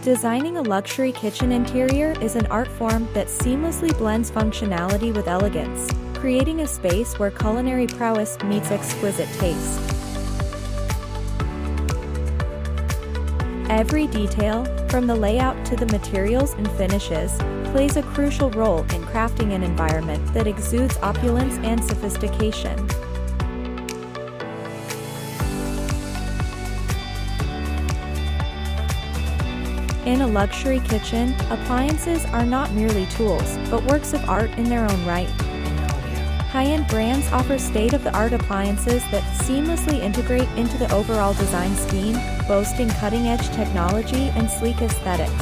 Designing a luxury kitchen interior is an art form that seamlessly blends functionality with elegance, creating a space where culinary prowess meets exquisite taste. Every detail, from the layout to the materials and finishes, plays a crucial role in crafting an environment that exudes opulence and sophistication. In a luxury kitchen, appliances are not merely tools, but works of art in their own right. High-end brands offer state-of-the-art appliances that seamlessly integrate into the overall design scheme, boasting cutting-edge technology and sleek aesthetics.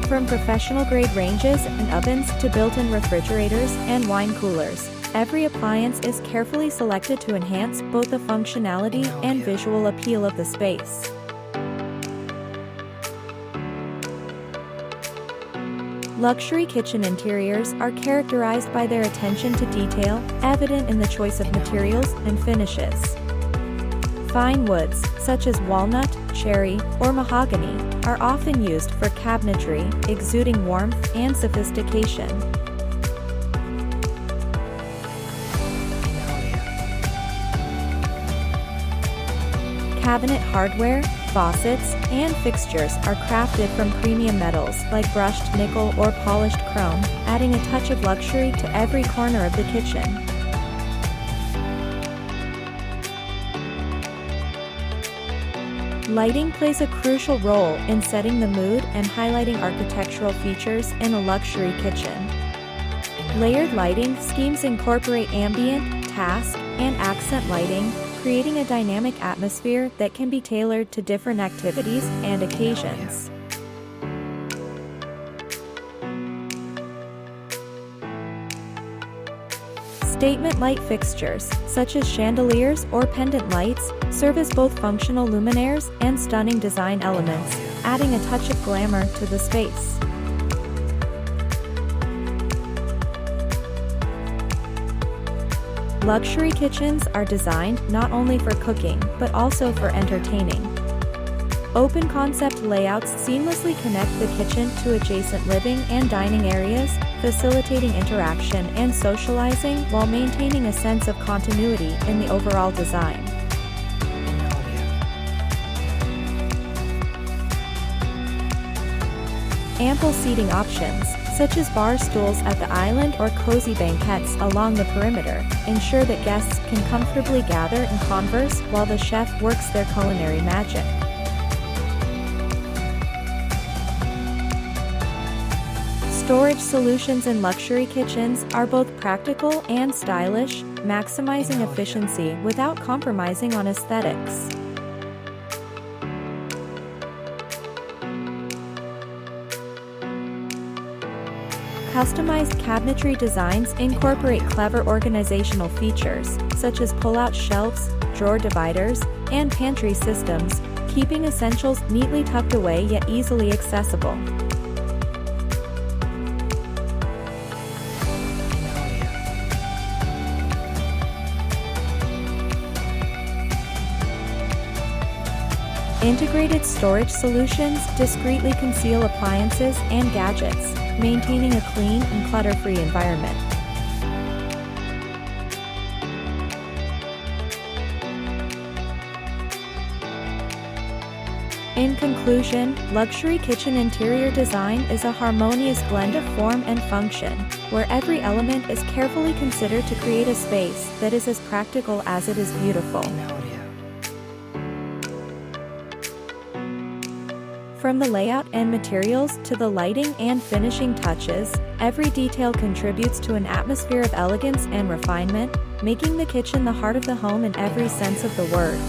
From professional-grade ranges and ovens to built-in refrigerators and wine coolers, every appliance is carefully selected to enhance both the functionality and visual appeal of the space. Luxury kitchen interiors are characterized by their attention to detail, evident in the choice of materials and finishes. Fine woods, such as walnut, cherry, or mahogany, are often used for cabinetry, exuding warmth and sophistication. Cabinet hardware, faucets, and fixtures are crafted from premium metals like brushed nickel or polished chrome, adding a touch of luxury to every corner of the kitchen. Lighting plays a crucial role in setting the mood and highlighting architectural features in a luxury kitchen. Layered lighting schemes incorporate ambient, task, and accent lighting, creating a dynamic atmosphere that can be tailored to different activities and occasions. Statement light fixtures, such as chandeliers or pendant lights, serve as both functional luminaires and stunning design elements, adding a touch of glamour to the space. Luxury kitchens are designed not only for cooking, but also for entertaining. Open concept layouts seamlessly connect the kitchen to adjacent living and dining areas, facilitating interaction and socializing while maintaining a sense of continuity in the overall design. Ample seating options, such as bar stools at the island or cozy banquettes along the perimeter, ensure that guests can comfortably gather and converse while the chef works their culinary magic. Storage solutions in luxury kitchens are both practical and stylish, maximizing efficiency without compromising on aesthetics. Customized cabinetry designs incorporate clever organizational features, such as pull-out shelves, drawer dividers, and pantry systems, keeping essentials neatly tucked away yet easily accessible. Integrated storage solutions discreetly conceal appliances and gadgets, maintaining a clean and clutter-free environment. In conclusion, luxury kitchen interior design is a harmonious blend of form and function, where every element is carefully considered to create a space that is as practical as it is beautiful. From the layout and materials to the lighting and finishing touches, every detail contributes to an atmosphere of elegance and refinement, making the kitchen the heart of the home in every sense of the word.